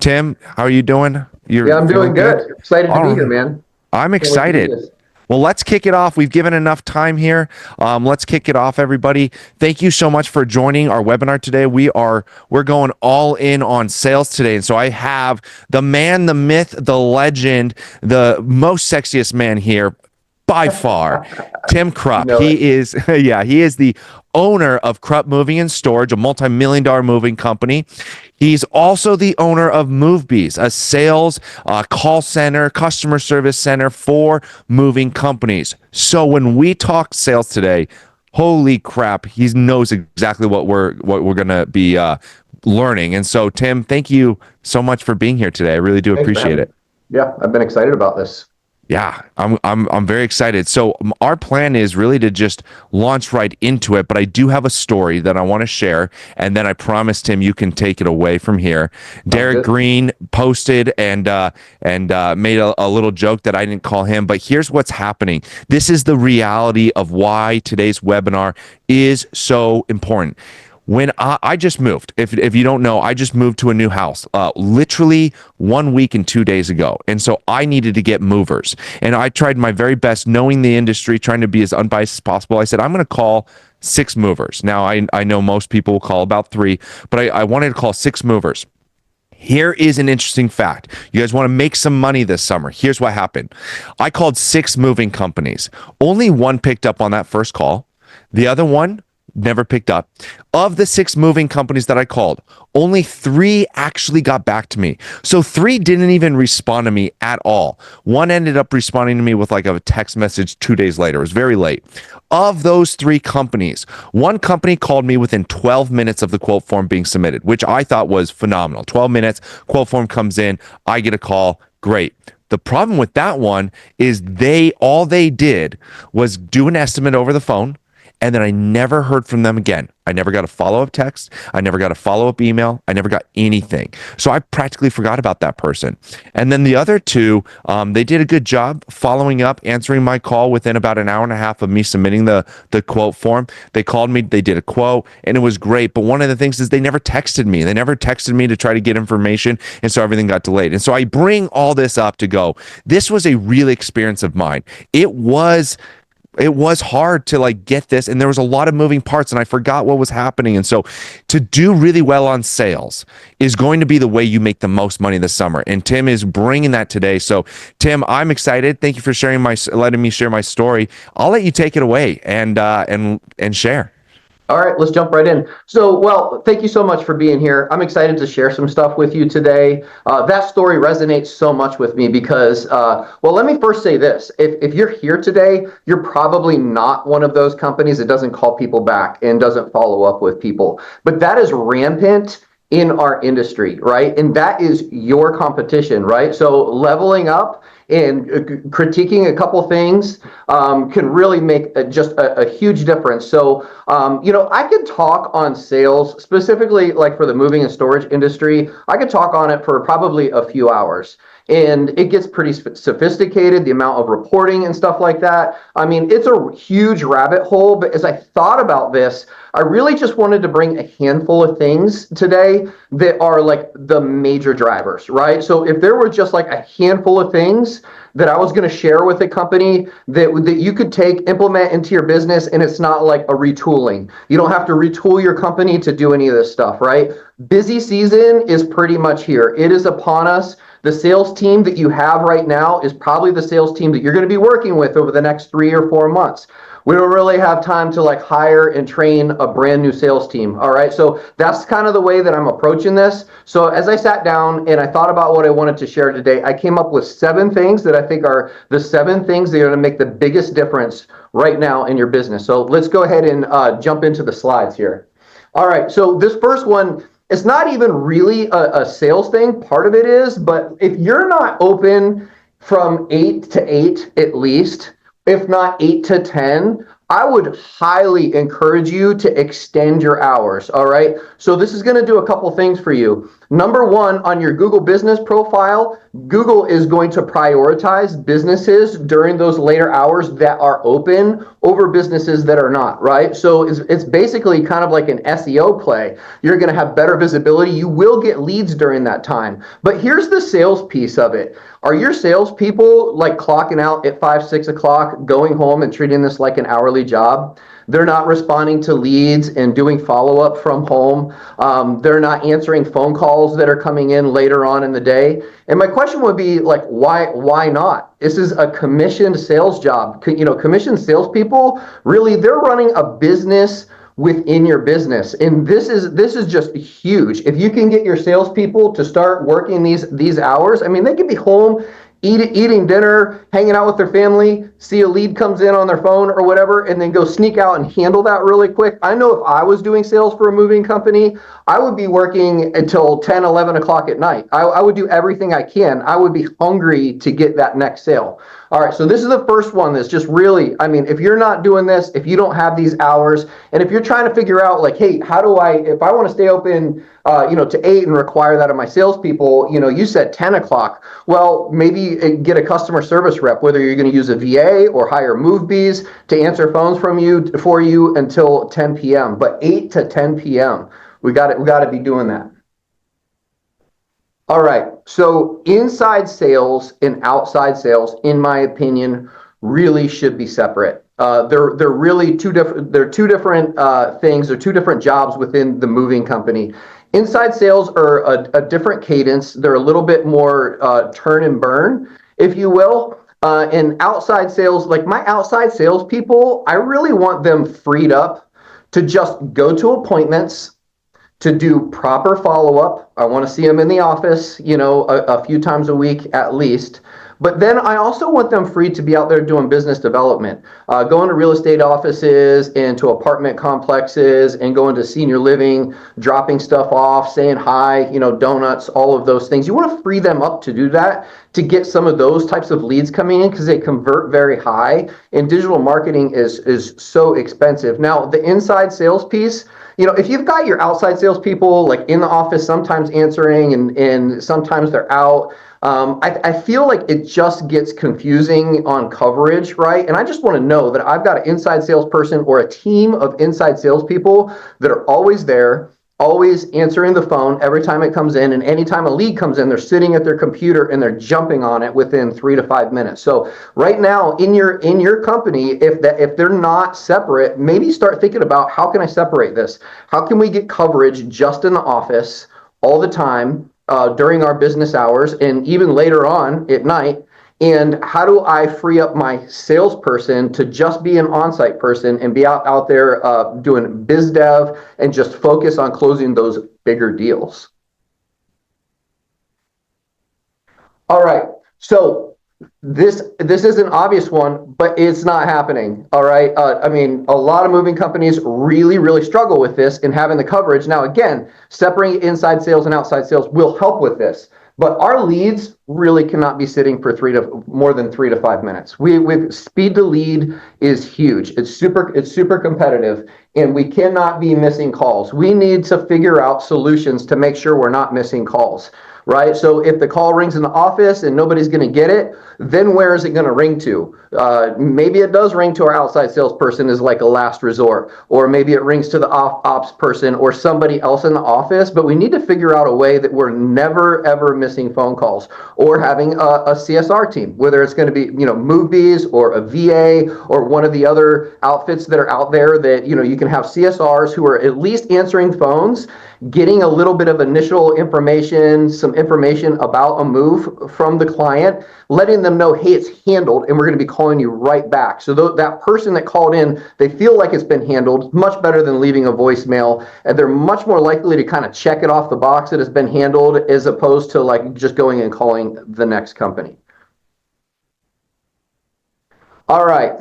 Tim, how are you doing? Yeah, You're I'm doing feeling good? good. Excited to All be here, right. man. I'm Can't wait to do excited. this. Well, let's kick it off. We've given enough time here. Let's kick it off, everybody. Thank you so much for joining our webinar today. We're going all in on sales today, and so I have the man, the myth, the legend, the most sexiest man here by far, Tim You Krupp. know it. He is, yeah, he is the owner of Krupp Moving and Storage, a multi-million-dollar moving company. He's also the owner of MoveBees, a sales call center, customer service center for moving companies. So when we talk sales today, holy crap, he knows exactly what we're gonna be learning. And so, Tim, thank you so much for being here today. I really do Thanks for appreciate having me. it. Yeah, I've been excited about this. Yeah, I'm very excited. So our plan is really to just launch right into it, but I do have a story that I want to share, and then I promised him you can take it away from here. Sounds Derek good. Green posted and made a little joke that I didn't call him, but here's what's happening. This is the reality of why today's webinar is so important. When I just moved, if you don't know, I just moved to a new house literally 1 week and 2 days ago. And so I needed to get movers. And I tried my very best, knowing the industry, trying to be as unbiased as possible. I said, I'm going to call 6 movers. Now, I know most people will call about 3, but I wanted to call 6 movers. Here is an interesting fact. You guys want to make some money this summer. Here's what happened. I called 6 moving companies. Only one picked up on that first call. The other one never picked up. Of the 6 moving companies that I called, only 3 actually got back to me. So 3 didn't even respond to me at all. One ended up responding to me with like a text message 2 days later. It was very late. Of those 3 companies, one company called me within 12 minutes of the quote form being submitted, which I thought was phenomenal. 12 minutes, quote form comes in, I get a call, great. The problem with that one is all they did was do an estimate over the phone, and then I never heard from them again. I never got a follow-up text. I never got a follow-up email. I never got anything. So I practically forgot about that person. And then the other 2, they did a good job following up, answering my call within about an hour and a half of me submitting the quote form. They called me, they did a quote, and it was great. But one of the things is they never texted me. They never texted me to try to get information, and so everything got delayed. And so I bring all this up to go, this was a real experience of mine. It was hard to like get this, and there was a lot of moving parts, and I forgot what was happening. And so to do really well on sales is going to be the way you make the most money this summer, and Tim is bringing that today. So Tim, I'm excited. Thank you for letting me share my story. I'll let you take it away and share. All right, let's jump right in. Well, thank you so much for being here. I'm excited to share some stuff with you today. That story resonates so much with me because, well, let me first say this. If you're here today, you're probably not one of those companies that doesn't call people back and doesn't follow up with people. But that is rampant in our industry, right? And that is your competition, right? So leveling up and critiquing a couple things can really make just a huge difference. So, I could talk on sales, specifically like for the moving and storage industry. I could talk on it for probably a few hours. And it gets pretty sophisticated, the amount of reporting and stuff like that. I mean, it's a huge rabbit hole. But as I thought about this, I really just wanted to bring a handful of things today that are like the major drivers, right? So if there were just like a handful of things that I was going to share with a company that you could implement into your business, and it's not like a retooling. You don't have to retool your company to do any of this stuff, right? Busy season is pretty much here. It is upon us. The sales team that you have right now is probably the sales team that you're going to be working with over the next 3 or 4 months. We don't really have time to like hire and train a brand new sales team. All right. So that's kind of the way that I'm approaching this. So as I sat down and I thought about what I wanted to share today, I came up with 7 things that I think are the 7 things that are going to make the biggest difference right now in your business. So let's go ahead and jump into the slides here. All right. So this first one, it's not even really a sales thing. Part of it is, but if you're not open from 8 to 8 at least, if not 8 to 10 I would highly encourage you to extend your hours. All right. So this is going to do a couple things for you. Number one, on your Google business profile, Google is going to prioritize businesses during those later hours that are open over businesses that are not, right? So it's basically kind of like an SEO play. You're going to have better visibility. You will get leads during that time. But here's the sales piece of it. Are your salespeople like clocking out at 5, 6 o'clock, going home and treating this like an hourly job? They're not responding to leads and doing follow up from home. They're not answering phone calls that are coming in later on in the day. And my question would be like, why not? This is a commissioned sales job. Commissioned salespeople, really, they're running a business within your business. And this is just huge. If you can get your salespeople to start working these hours, I mean, they could be home eating dinner, hanging out with their family, see a lead comes in on their phone or whatever, and then go sneak out and handle that really quick. I know if I was doing sales for a moving company, I would be working until 10, 11 o'clock at night. I would do everything I can. I would be hungry to get that next sale. All right, so this is the first one that's just really, I mean, if you're not doing this, if you don't have these hours, and if you're trying to figure out like, hey, how do if I want to stay open, to 8 and require that of my salespeople, you said 10 o'clock. Well, maybe get a customer service rep, whether you're going to use a VA or hire MoveBees to answer phones for you until 10 p.m. But 8 to 10 p.m. We got to be doing that. All right. So inside sales and outside sales, in my opinion, really should be separate. They're really two different. They're two different things. They're two different jobs within the moving company. Inside sales are a different cadence. They're a little bit more turn and burn, if you will. And outside sales, like my outside sales people, I really want them freed up to just go to appointments, to do proper follow-up. I want to see them in the office, a few times a week at least. But then I also want them free to be out there doing business development, going to real estate offices and to apartment complexes and going to senior living, dropping stuff off, saying hi, donuts, all of those things. You want to free them up to do that, to get some of those types of leads coming in because they convert very high. And digital marketing is so expensive. Now, the inside sales piece, if you've got your outside salespeople like in the office, sometimes answering and sometimes they're out, I feel like it just gets confusing on coverage, right? And I just want to know that I've got an inside salesperson or a team of inside salespeople that are always there, always answering the phone every time it comes in, and anytime a lead comes in, they're sitting at their computer and they're jumping on it within 3 to 5 minutes. So right now in your company, if they're not separate, maybe start thinking about how can I separate this? How can we get coverage just in the office all the time during our business hours and even later on at night? And how do I free up my salesperson to just be an on-site person and be out there doing biz dev and just focus on closing those bigger deals? All right. So this is an obvious one, but it's not happening. All right. I mean, a lot of moving companies really struggle with this and having the coverage. Now, again, separating inside sales and outside sales will help with this. But our leads really cannot be sitting for more than 3 to 5 minutes. We speed to lead is huge. It's super competitive, and we cannot be missing calls. We need to figure out solutions to make sure we're not missing calls. Right? So if the call rings in the office and nobody's going to get it, then where is it going to ring to? Maybe it does ring to our outside salesperson as like a last resort, or maybe it rings to the ops person or somebody else in the office. But we need to figure out a way that we're never ever missing phone calls, or having a CSR team, whether it's going to be MoveBees or a VA or one of the other outfits that are out there that you can have CSRs who are at least answering phones, getting a little bit of initial information, some information about a move from the client, letting them know, hey, it's handled and we're going to be calling you right back. So that person that called in, they feel like it's been handled, much better than leaving a voicemail. And they're much more likely to kind of check it off the box that it's been handled as opposed to like just going and calling the next company. All right.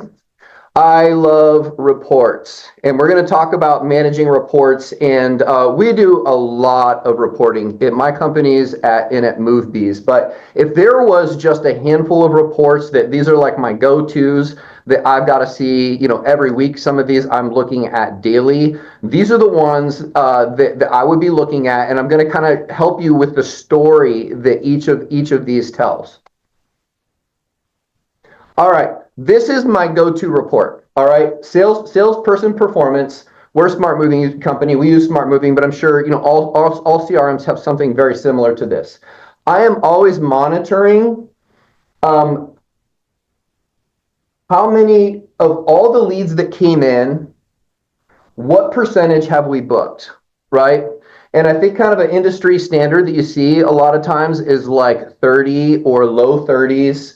I love reports, and we're going to talk about managing reports. And we do a lot of reporting at my companies at MoveBees. But if there was just a handful of reports that these are like my go-tos that I've got to see, every week. Some of these I'm looking at daily. These are the ones that I would be looking at, and I'm going to kind of help you with the story that each of these tells. All right, this is my go-to report. All right, salesperson performance. We're a smart moving company. We use smart moving, but I'm sure all CRMs have something very similar to this. I am always monitoring um, how many of all the leads that came in, what percentage have we booked, right? And I think kind of an industry standard that you see a lot of times is like 30 or low 30s.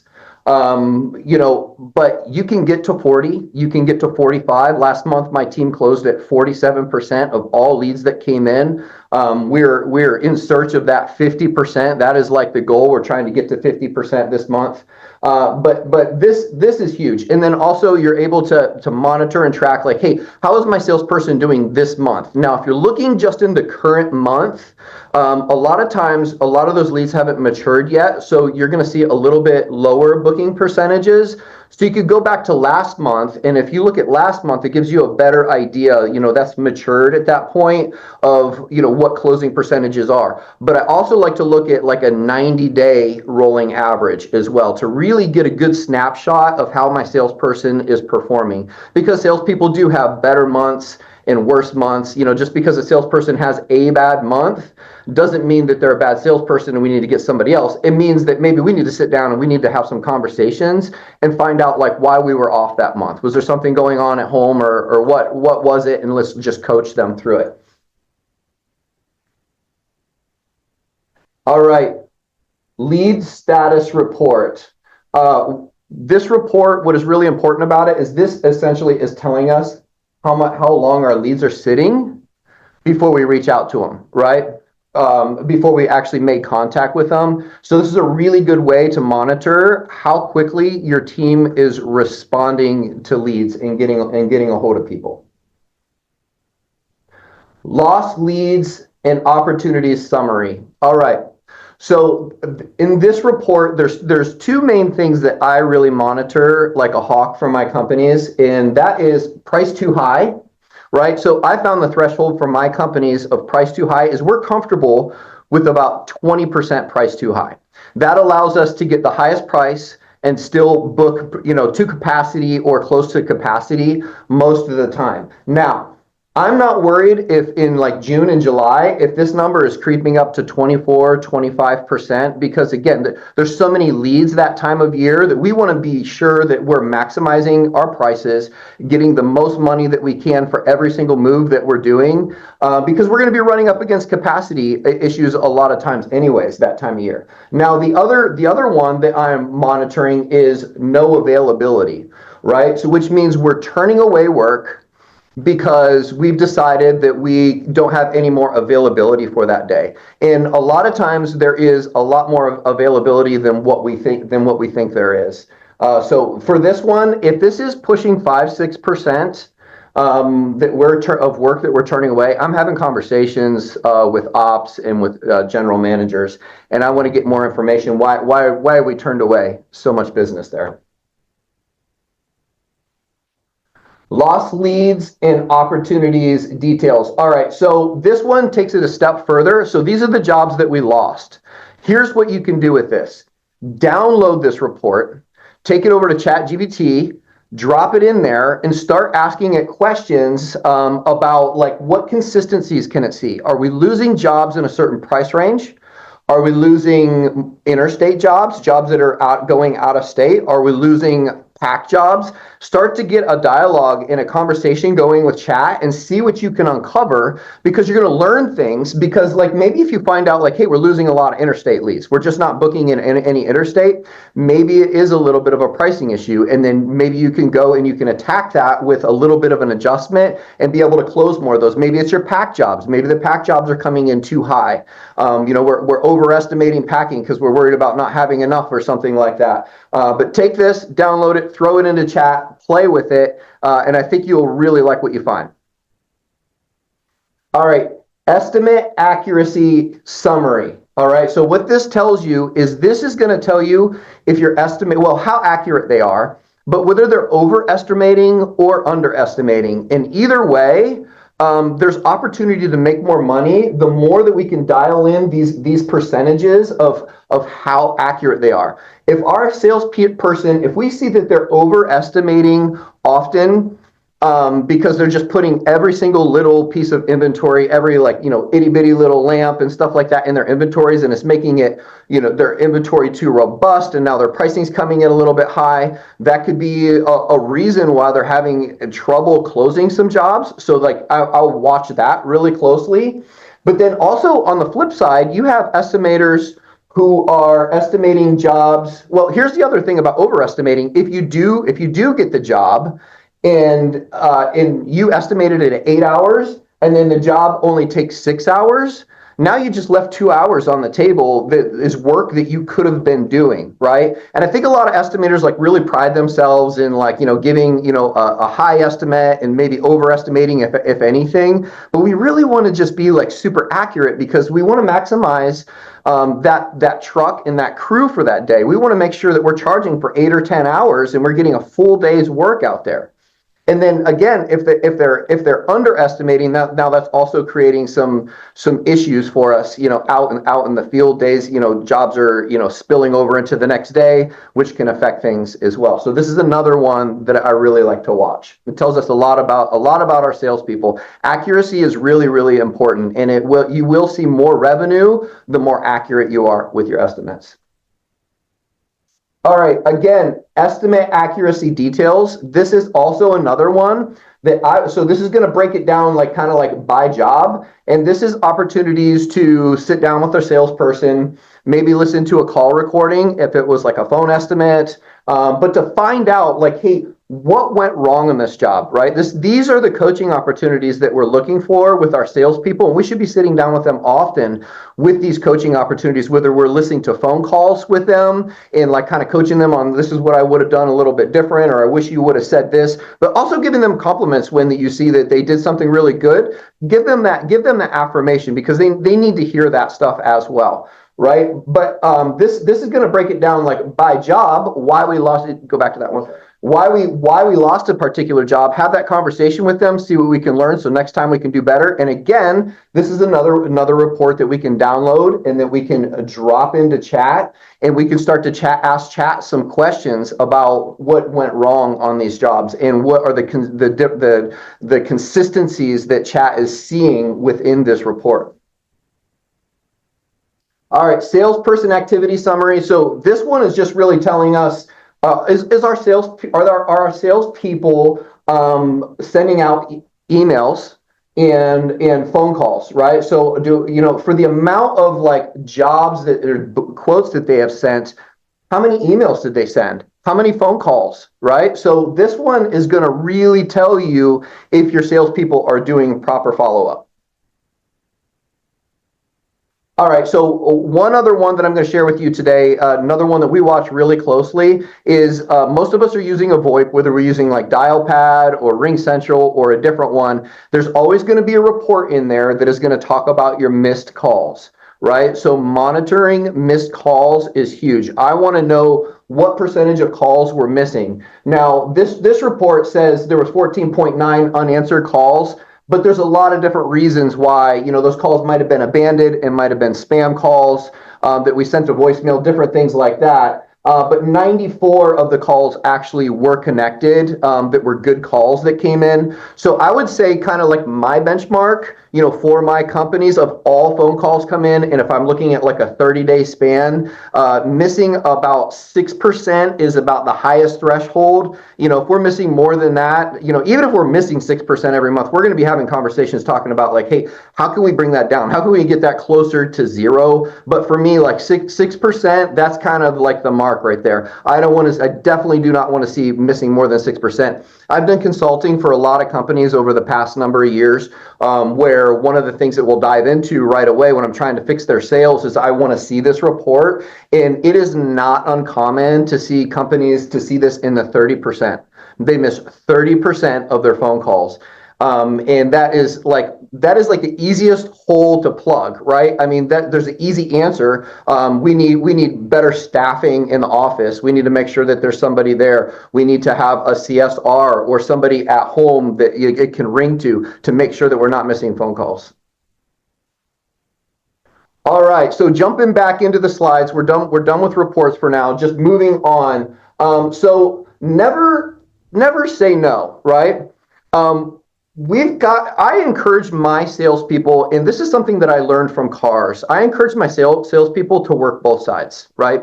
But you can get to 40, you can get to 45. Last month, my team closed at 47% of all leads that came in. We're in search of that 50%. That is like the goal. We're trying to get to 50% this month. But this is huge. And then also you're able to monitor and track like, hey, how is my salesperson doing this month? Now, if you're looking just in the current month, a lot of times, a lot of those leads haven't matured yet. So you're going to see a little bit lower booking percentages. So you could go back to last month, and if you look at last month, it gives you a better idea, that's matured at that point of, what closing percentages are. But I also like to look at like a 90-day rolling average as well to really get a good snapshot of how my salesperson is performing. Because salespeople do have better months and worse months. Just because a salesperson has a bad month doesn't mean that they're a bad salesperson and we need to get somebody else. It means that maybe we need to sit down and we need to have some conversations and find out like why we were off that month. Was there something going on at home or what was it? And let's just coach them through it. All right, lead status report. This report, what is really important about it is this essentially is telling us how long our leads are sitting before we reach out to them, right? Before we actually make contact with them. So this is a really good way to monitor how quickly your team is responding to leads and getting a hold of people. Lost leads and opportunities summary. All right. So in this report, there's two main things that I really monitor like a hawk for my companies, and that is price too high, right? So I found the threshold for my companies of price too high is we're comfortable with about 20% price too high. That allows us to get the highest price and still book, to capacity or close to capacity most of the time. Now, I'm not worried if in like June and July, if this number is creeping up to 24, 25%, because again, there's so many leads that time of year that we want to be sure that we're maximizing our prices, getting the most money that we can for every single move that we're doing, because we're going to be running up against capacity issues a lot of times anyways that time of year. Now, the other one that I'm monitoring is no availability, right? So which means we're turning away work because we've decided that we don't have any more availability for that day. And a lot of times there is a lot more availability than what we think there is. So for this one, if this is pushing 5-6% of work that we're turning away, I'm having conversations with ops and with general managers, and I want to get more information. Why have we turned away so much business there? Lost leads and opportunities details. All right, so this one takes it a step further. So these are the jobs that we lost. Here's what you can do with this. Download this report, take it over to ChatGPT, drop it in there, and start asking it questions about like what consistencies can it see? Are we losing jobs in a certain price range? Are we losing interstate jobs that are going out of state? Are we losing pack jobs? Start to get a dialogue and a conversation going with chat and see what you can uncover, because you're going to learn things. Because like maybe if you find out like, hey, we're losing a lot of interstate leads, we're just not booking in any interstate, maybe it is a little bit of a pricing issue. And then maybe you can go and you can attack that with a little bit of an adjustment and be able to close more of those. Maybe it's your pack jobs. Maybe the pack jobs are coming in too high. We're overestimating packing because we're worried about not having enough or something like that. But take this, download it, it, throw it into chat, play with it, and I think you'll really like what you find. All right, estimate accuracy summary. All right, so what this tells you is this is going to tell you if your estimate, well, how accurate they are, but whether they're overestimating or underestimating. And either way, there's opportunity to make more money the more that we can dial in these percentages of how accurate they are. If our salesperson, if we see that they're overestimating often, because they're just putting every single little piece of inventory, every itty bitty little lamp and stuff like that in their inventories, and it's making it, their inventory too robust, and now their pricing's coming in a little bit high. That could be a reason why they're having trouble closing some jobs. So I'll watch that really closely. But then also on the flip side, you have estimators who are estimating jobs. Well, here's the other thing about overestimating. If you do get the job, and you estimated it at 8 hours, and then the job only takes 6 hours, now you just left 2 hours on the table that is work that you could have been doing, right? And I think a lot of estimators really pride themselves in giving a high estimate and maybe overestimating if anything. But we really want to just be super accurate, because we want to maximize that truck and that crew for that day. We want to make sure that we're charging for 8 or 10 hours and we're getting a full day's work out there. And then again, if they're underestimating, now that's also creating some issues for us, out in the field days. Jobs are spilling over into the next day, which can affect things as well. So this is another one that I really like to watch. It tells us a lot about our salespeople. Accuracy is really, really important, and you will see more revenue the more accurate you are with your estimates. All right, again, estimate accuracy details. This is also another one so this is going to break it down kind of by job. And this is opportunities to sit down with our salesperson, maybe listen to a call recording if it was a phone estimate, but to find out hey, what went wrong in this job, right? These are the coaching opportunities that we're looking for with our salespeople, and we should be sitting down with them often with these coaching opportunities, whether we're listening to phone calls with them and kind of coaching them on this is what I would have done a little bit different, or I wish you would have said this, but also giving them compliments when you see that they did something really good. Give them that affirmation, because they need to hear that stuff as well. Right. But this is going to break it down by job, why we lost it. Go back to that one. Why we lost a particular job, have that conversation with them, see what we can learn, so next time we can do better. And again, this is another report that we can download and that we can drop into chat, and we can start to ask chat some questions about what went wrong on these jobs and what are the consistencies that chat is seeing within this report. All right, salesperson activity summary. So this one is just really telling us, are our salespeople sending out emails and phone calls, right? So for the amount of jobs that or quotes that they have sent, how many emails did they send? How many phone calls, right? So this one is going to really tell you if your salespeople are doing proper follow-up. All right, so one other one that I'm going to share with you today, another one that we watch really closely is most of us are using a VoIP, whether we're using Dialpad or RingCentral or a different one. There's always going to be a report in there that is going to talk about your missed calls, right? So monitoring missed calls is huge. I want to know what percentage of calls we're missing. Now, this report says there was 14.9 unanswered calls. But there's a lot of different reasons why, those calls might have been abandoned and might have been spam calls that we sent to voicemail, different things like that. But 94 of the calls actually were connected, that were good calls that came in. So I would say kind of my benchmark, for my companies of all phone calls come in. And if I'm looking at a 30-day span, missing about 6% is about the highest threshold. If we're missing more than that, even if we're missing 6% every month, we're going to be having conversations talking about hey, how can we bring that down? How can we get that closer to zero? But for me, 6%, that's kind of the mark mark right there. I definitely do not want to see missing more than 6%. I've done consulting for a lot of companies over the past number of years, where one of the things that we'll dive into right away when I'm trying to fix their sales is I want to see this report. And it is not uncommon to see companies to see this in the 30%. They miss 30% of their phone calls. And that is like the easiest hole to plug, right? I mean, that there's an easy answer. We need better staffing in the office. We need to make sure that there's somebody there. We need to have a CSR or somebody at home that it can ring to make sure that we're not missing phone calls. All right, so jumping back into the slides, we're done. We're done with reports for now. Just moving on. So never say no, right? I encourage my salespeople, and this is something that I learned from cars. I encourage my salespeople to work both sides, right?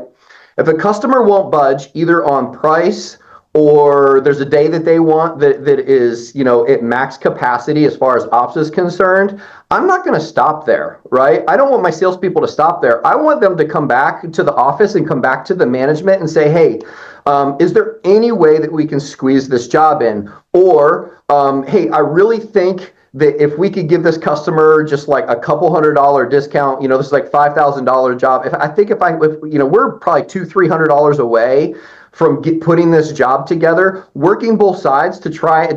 If a customer won't budge either on price or there's a day that they want that is, at max capacity as far as ops is concerned, I'm not going to stop there, right? I don't want my salespeople to stop there. I want them to come back to the office and come back to the management and say, hey, is there any way that we can squeeze this job in? Or, hey, I really think that if we could give this customer just like a couple $100 discount, this is like $5,000 job. We're probably $200-300 away from putting this job together, working both sides to try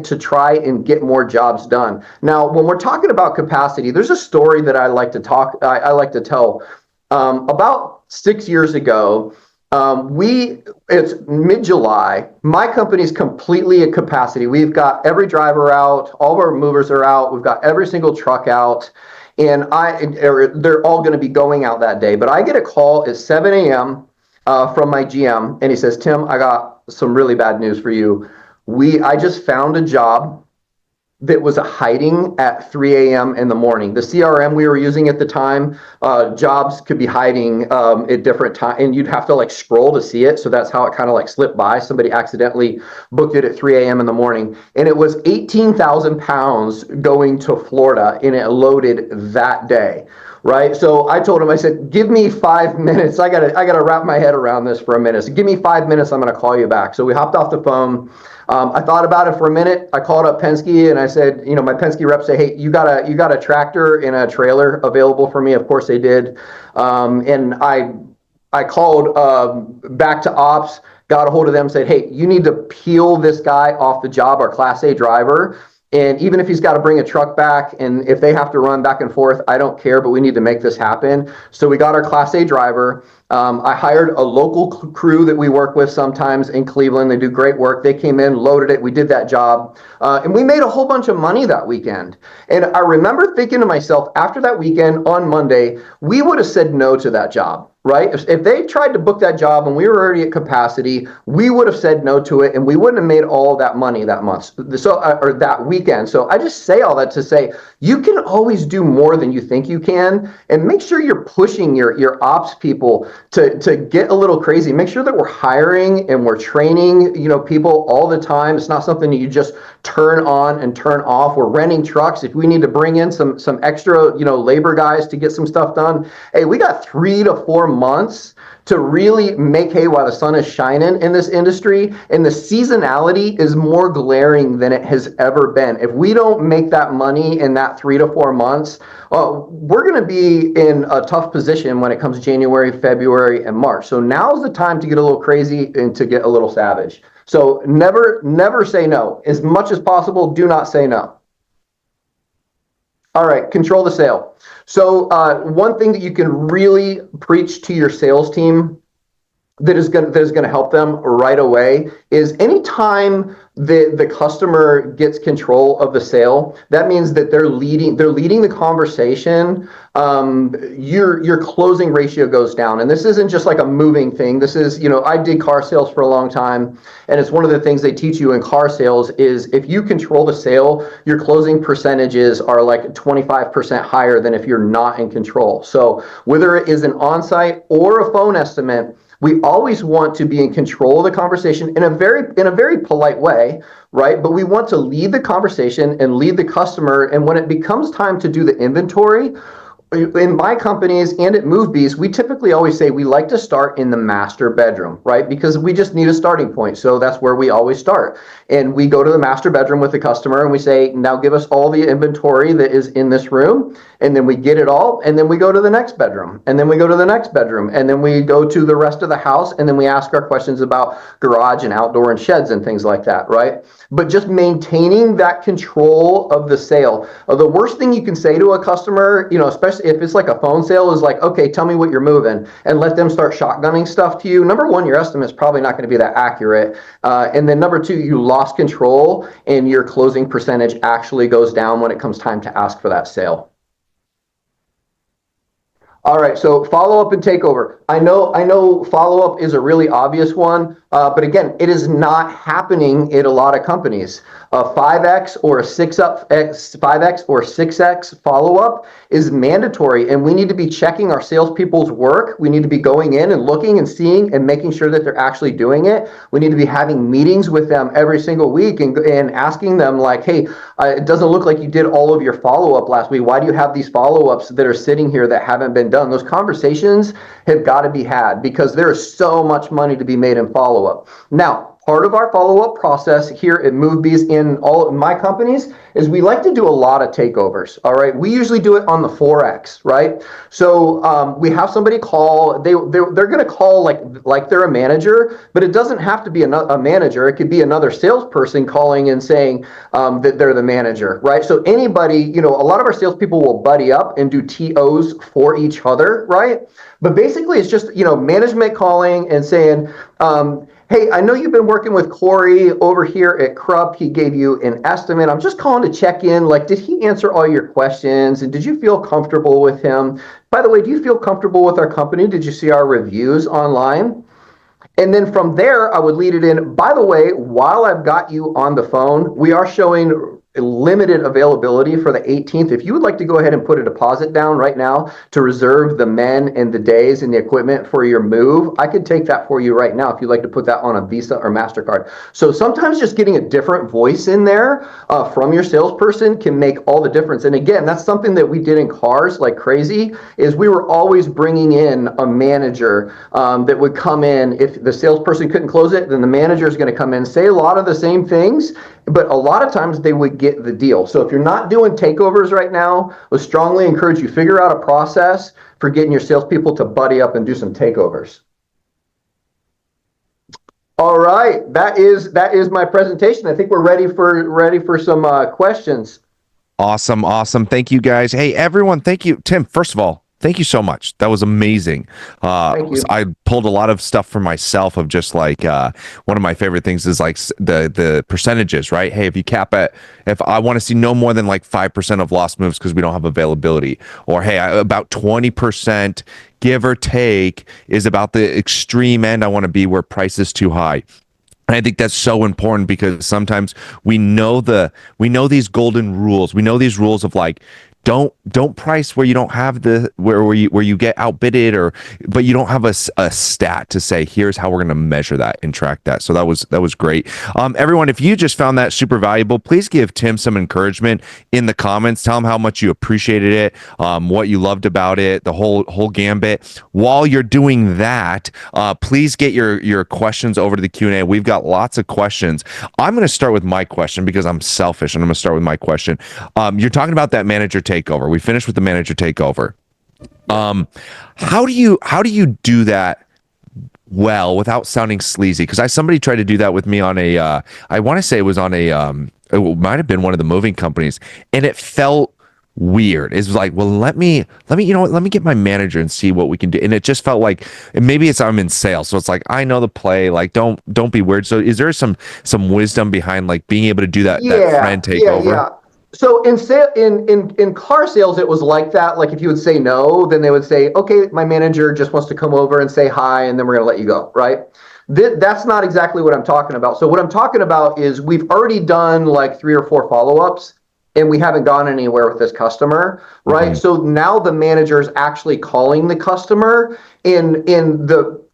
and get more jobs done. Now, when we're talking about capacity, there's a story that I like to tell. About 6 years ago, it's mid-July. My company's completely at capacity. We've got every driver out, all of our movers are out, we've got every single truck out, and they're all going to be going out that day. But I get a call at 7 a.m. From my GM, and he says, Tim, I got some really bad news for you. I just found a job that was hiding at 3 a.m. in the morning. The CRM we were using at the time, jobs could be hiding at different times, and you'd have to like scroll to see it. So that's how it kind of like slipped by. Somebody accidentally booked it at 3 a.m. in the morning, and it was 18,000 pounds going to Florida, and it loaded that day. Right. So I told him, I said, give me 5 minutes. I gotta wrap my head around this for a minute. So give me 5 minutes. I'm going to call you back. So we hopped off the phone. I thought about it for a minute. I called up Penske and I said, my Penske rep say, hey, you got a tractor and a trailer available for me? Of course they did. And I called back to ops, got a hold of them, said, hey, you need to peel this guy off the job, our Class A driver. And even if he's got to bring a truck back and if they have to run back and forth, I don't care, but we need to make this happen. So we got our Class A driver. I hired a local crew that we work with sometimes in Cleveland. They do great work. They came in, loaded it. We did that job. And we made a whole bunch of money that weekend. And I remember thinking to myself, after that weekend on Monday, we would have said no to that job. Right? If they tried to book that job and we were already at capacity, we would have said no to it, and we wouldn't have made all that money that month, or that weekend. So I just say all that to say you can always do more than you think you can, and make sure you're pushing your ops people to get a little crazy. Make sure that we're hiring and we're training people all the time. It's not something that you just turn on and turn off. We're renting trucks. If we need to bring in some extra labor guys to get some stuff done, hey, we got 3 to 4 months to really make hay while the sun is shining in this industry, and the seasonality is more glaring than it has ever been. If we don't make that money in that 3 to 4 months, we're going to be in a tough position when it comes January, February, and March. So now's the time to get a little crazy and to get a little savage. So never say no. As much as possible, do not say no. All right, control the sale. So one thing that you can really preach to your sales team that is going to help them right away is anytime the customer gets control of the sale, that means that they're leading the conversation. Your closing ratio goes down, and this isn't just like a moving thing. This is, I did car sales for a long time, and it's one of the things they teach you in car sales is if you control the sale, your closing percentages are like 25% higher than if you're not in control. So whether it is an on-site or a phone estimate, we always want to be in control of the conversation in a very polite way, right? But we want to lead the conversation and lead the customer. And when it becomes time to do the inventory, In my companies and at MoveBees, we typically always say we like to start in the master bedroom, right? Because we just need a starting point. So that's where we always start. And we go to the master bedroom with the customer and we say, now give us all the inventory that is in this room. And then we get it all. And then we go to the next bedroom. And then we go to the next bedroom. And then we go to the rest of the house. And then we ask our questions about garage and outdoor and sheds and things like that, right? But just maintaining that control of the sale. The worst thing you can say to a customer, especially if it's like a phone sale, is like, okay, tell me what you're moving, and let them start shotgunning stuff to you. Number one, your estimate is probably not going to be that accurate. And then number two, you lost control and your closing percentage actually goes down when it comes time to ask for that sale. All right, so follow-up and takeover. I know follow-up is a really obvious one, but again, it is not happening at a lot of companies. A 5x or a 5x or 6x follow-up is mandatory, and we need to be checking our salespeople's work. We need to be going in and looking and seeing and making sure that they're actually doing it. We need to be having meetings with them every single week and asking them like, hey, it doesn't look like you did all of your follow-up last week. Why do you have these follow-ups that are sitting here that haven't been done? Those conversations have got to be had because there is so much money to be made in follow-up. Now, part of our follow-up process here at MoveBees in all of my companies is we like to do a lot of takeovers. All right, we usually do it on the 4x, right? So we have somebody call. They're going to call like they're a manager, but it doesn't have to be a manager. It could be another salesperson calling and saying that they're the manager, right? So anybody, a lot of our salespeople will buddy up and do TOs for each other, right? But basically, it's just management calling and saying, hey, I know you've been working with Corey over here at Krupp. He gave you an estimate. I'm just calling to check in. Like, did he answer all your questions? And did you feel comfortable with him? By the way, do you feel comfortable with our company? Did you see our reviews online? And then from there, I would lead it in. By the way, while I've got you on the phone, we are showing limited availability for the 18th. If you would like to go ahead and put a deposit down right now to reserve the men and the days and the equipment for your move, I could take that for you right now if you'd like to put that on a Visa or MasterCard. So sometimes just getting a different voice in there from your salesperson can make all the difference. And again, that's something that we did in cars like crazy, is we were always bringing in a manager that would come in. If the salesperson couldn't close it, then the manager is going to come in, say a lot of the same things, but a lot of times they would get the deal. So if you're not doing takeovers right now, I would strongly encourage you figure out a process for getting your salespeople to buddy up and do some takeovers. All right, that is my presentation. I think we're ready for some questions. Awesome. Thank you, guys. Hey, everyone. Thank you, Tim. First of all, thank you so much. That was amazing. Thank you. I pulled a lot of stuff for myself of just like one of my favorite things is like the percentages, right? Hey, if I want to see no more than like 5% of lost moves because we don't have availability, or hey, about 20%, give or take, is about the extreme end I want to be where price is too high. And I think that's so important because sometimes we know these golden rules. We know these rules of like, don't price where you don't have where you get outbidded, but you don't have a stat to say here's how we're going to measure that and track that. So that was great. Everyone, if you just found that super valuable, please give Tim some encouragement in the comments. Tell him how much you appreciated it, what you loved about it, the whole gambit. While you're doing that, please get your questions over to the Q&A. We've got lots of questions. I'm going to start with my question because I'm selfish, and I'm going to start with my question. You're talking about that manager takeover. We finished with the manager takeover. How do you do that well without sounding sleazy? Because somebody tried to do that with me on I want to say it was on it might have been one of the moving companies, and it felt weird. It was like, well, let me get my manager and see what we can do. And it just felt like, and maybe it's I'm in sales, so it's like I know the play. Like don't be weird. So is there some wisdom behind like being able to do that friend takeover? Yeah. So in car sales, it was like that. Like if you would say no, then they would say, okay, my manager just wants to come over and say hi, and then we're going to let you go, right? That's not exactly what I'm talking about. So what I'm talking about is we've already done like 3 or 4 follow-ups, and we haven't gone anywhere with this customer, right? Mm-hmm. So now the manager is actually calling the customer in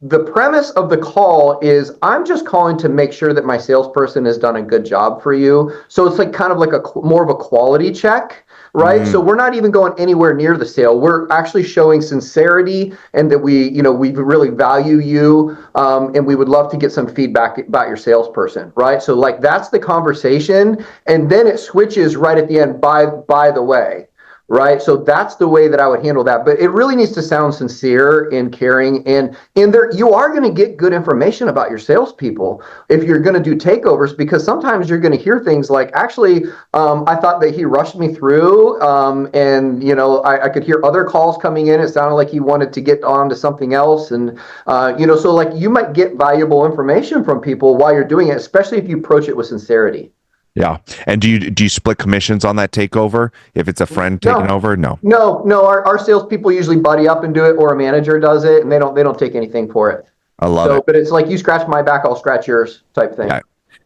the premise of the call is I'm just calling to make sure that my salesperson has done a good job for you. So it's like kind of like a more of a quality check, right? So Mm, we're not even going anywhere near the sale. We're actually showing sincerity and that we really value you, and we would love to get some feedback about your salesperson, right? So like that's the conversation, and then it switches right at the end. By the way, right? So that's the way that I would handle that. But it really needs to sound sincere and caring, and in there you are going to get good information about your salespeople if you're going to do takeovers, because sometimes you're going to hear things like, actually, I thought that he rushed me through, and I could hear other calls coming in. It sounded like he wanted to get on to something else, and so like you might get valuable information from people while you're doing it, especially if you approach it with sincerity. yeah. And do you split commissions on that takeover if it's a friend taking No, over? No. no. Our salespeople usually buddy up and do it, or a manager does it, and they don't take anything for it. I love So, it. but it's like you scratch my back, I'll scratch yours type thing. Yeah.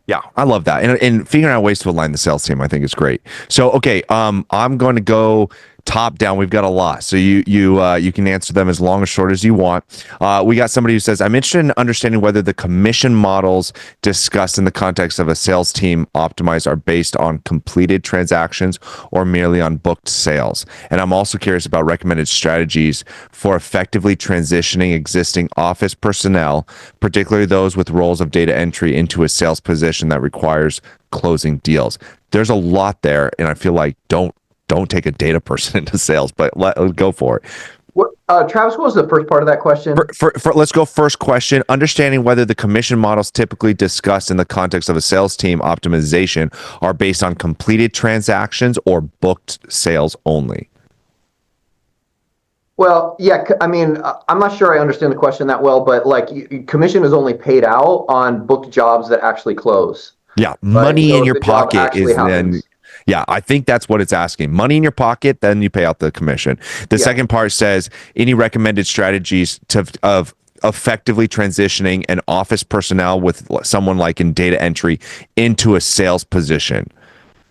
Yeah, I love that. And figuring out ways to align the sales team, I think is great. So, okay, I'm going to go top down. We've got a lot. So you can answer them as long or short as you want. We got somebody who says, I'm interested in understanding whether the commission models discussed in the context of a sales team optimized are based on completed transactions or merely on booked sales. And I'm also curious about recommended strategies for effectively transitioning existing office personnel, particularly those with roles of data entry, into a sales position that requires closing deals. There's a lot there, and I feel like don't take a data person into sales, but let's go for it. Travis, what was the first part of that question? Let's go first question. Understanding whether the commission models typically discussed in the context of a sales team optimization are based on completed transactions or booked sales only. Well, yeah, I mean, I'm not sure I understand the question that well, but like commission is only paid out on booked jobs that actually close, Yeah, right? money So in if your the job pocket actually is then. happens. Yeah, I think that's what it's asking. Money in your pocket, then you pay out the commission. The Yeah. second part says any recommended strategies to of effectively transitioning an office personnel with someone like in data entry into a sales position.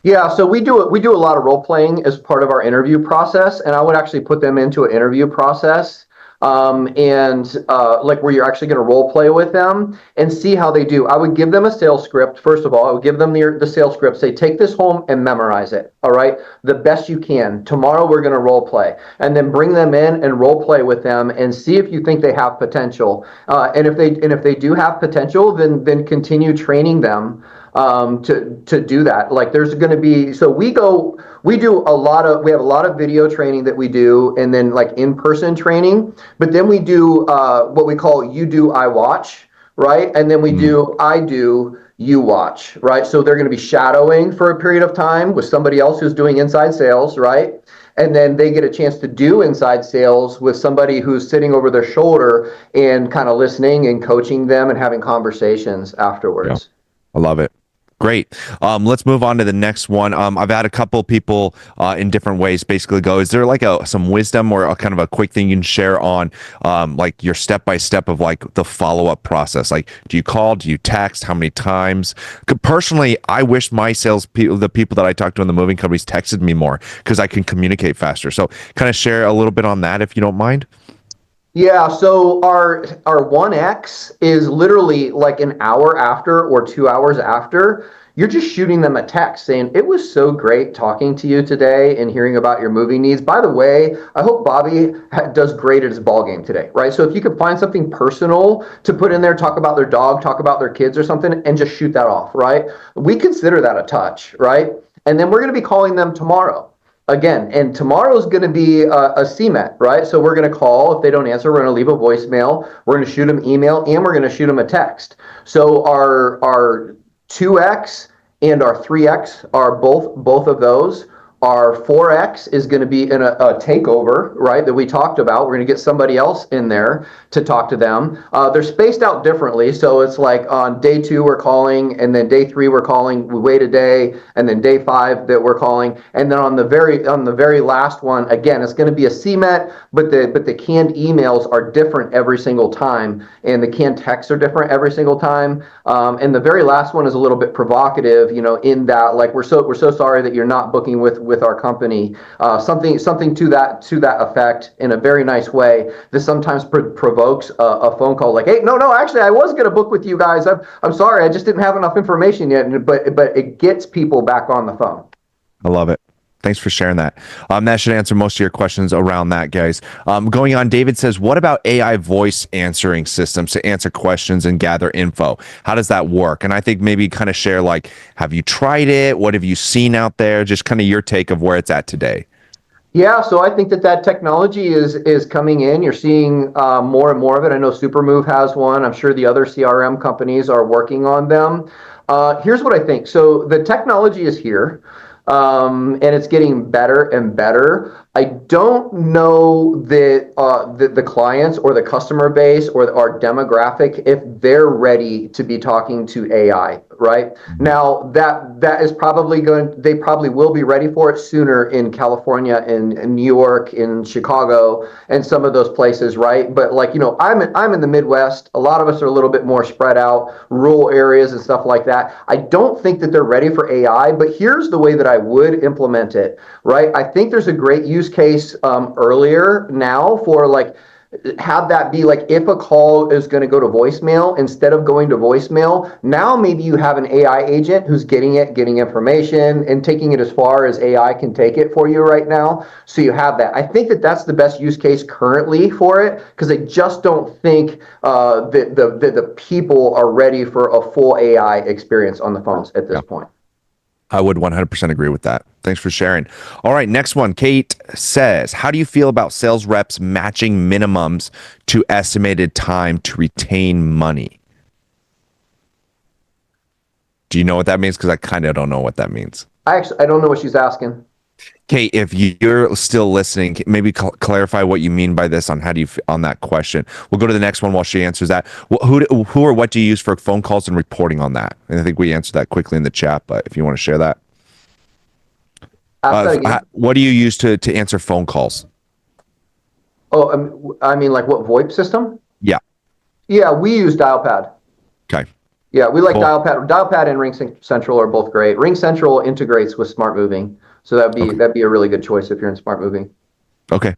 Yeah, so we do a lot of role playing as part of our interview process, and I would actually put them into an interview process, and like where you're actually going to role play with them and see how they do. I would give them a sales script. First of all, I would give them the sales script. Say, take this home and memorize it. All right, the best you can. Tomorrow we're going to role play, and then bring them in and role play with them and see if you think they have potential. And if they do have potential, then continue training them to do that. Like there's going to be, so we have a lot of video training that we do, and then like in-person training, but then we do what we call you do, I watch, right? And then we Mm, do I do, you watch, right? So they're going to be shadowing for a period of time with somebody else who's doing inside sales, right? And then they get a chance to do inside sales with somebody who's sitting over their shoulder and kind of listening and coaching them and having conversations yeah, afterwards. I love it. Great. Let's move on to the next one. I've had a couple people in different ways basically go, is there like some wisdom or a kind of a quick thing you can share on like your step by step of like the follow up process? Like, do you call? Do you text? How many times? 'Cause personally, I wish my sales people, the people that I talk to in the moving companies, texted me more because I can communicate faster. So, kind of share a little bit on that if you don't mind. Yeah, so our 1X is literally like an hour after or 2 hours after. You're just shooting them a text saying, it was so great talking to you today and hearing about your movie needs. By the way, I hope Bobby does great at his ball game today, right? So if you could find something personal to put in there, talk about their dog, talk about their kids or something, and just shoot that off, right? We consider that a touch, right? And then we're going to be calling them tomorrow again, and tomorrow is going to be a CMET, right? So we're going to call. If they don't answer, we're going to leave a voicemail. We're going to shoot them email, and we're going to shoot them a text. So our 2X and our 3X are both of those. Our 4X is going to be in a takeover, right, that we talked about. We're going to get somebody else in there to talk to them. They're spaced out differently. So it's like on day 2, we're calling, and then day 3, we're calling. We wait a day, and then day 5 that we're calling. And then on the very last one, again, it's going to be a CMET, but the canned emails are different every single time, and the canned texts are different every single time. And the very last one is a little bit provocative, in that like we're so sorry that you're not booking with with our company, something to that effect in a very nice way. This sometimes provokes a phone call like, "Hey, no, actually, I was going to book with you guys. I'm sorry, I just didn't have enough information yet." But it gets people back on the phone. I love it. Thanks for sharing that. That should answer most of your questions around that, guys. Going on, David says, what about AI voice answering systems to answer questions and gather info? How does that work? And I think maybe kind of share, like, have you tried it? What have you seen out there? Just kind of your take of where it's at today. Yeah, so I think that technology is coming in. You're seeing more and more of it. I know Supermove has one. I'm sure the other CRM companies are working on them. Here's what I think. So the technology is here, and it's getting better and better. I don't know that the clients or the customer base or our demographic, if they're ready to be talking to AI, right? Now that is probably they probably will be ready for it sooner in California, in New York, in Chicago, and some of those places, right? But like, I'm in the Midwest. A lot of us are a little bit more spread out, rural areas and stuff like that. I don't think that they're ready for AI, but here's the way that I would implement it, right? I think there's a great use case earlier now for like have that be like if a call is going to go to voicemail, instead of going to voicemail, now maybe you have an AI agent who's getting information and taking it as far as AI can take it for you right now. So you have that. I think that that's the best use case currently for it, because I just don't think that the people are ready for a full AI experience on the phones at this Yeah. point. I would 100% agree with that. Thanks for sharing. All right, next one. Kate says, how do you feel about sales reps matching minimums to estimated time to retain money? Do you know what that means? Because I kind of don't know what that means. I don't know what she's asking. Kate, if you're still listening, maybe clarify what you mean by this on how do you on that question. We'll go to the next one while she answers that. Who or what do you use for phone calls and reporting on that? And I think we answered that quickly in the chat, but if you want to share that. Ask that again. What do you use to answer phone calls? Oh, I mean, like what VoIP system? Yeah. Yeah, we use Dialpad. Okay. Yeah, we like Cool. Dialpad. Dialpad and Ring Central are both great. Ring Central integrates with Smart Moving, so Okay. that'd be a really good choice if you're in Smart Moving. Okay.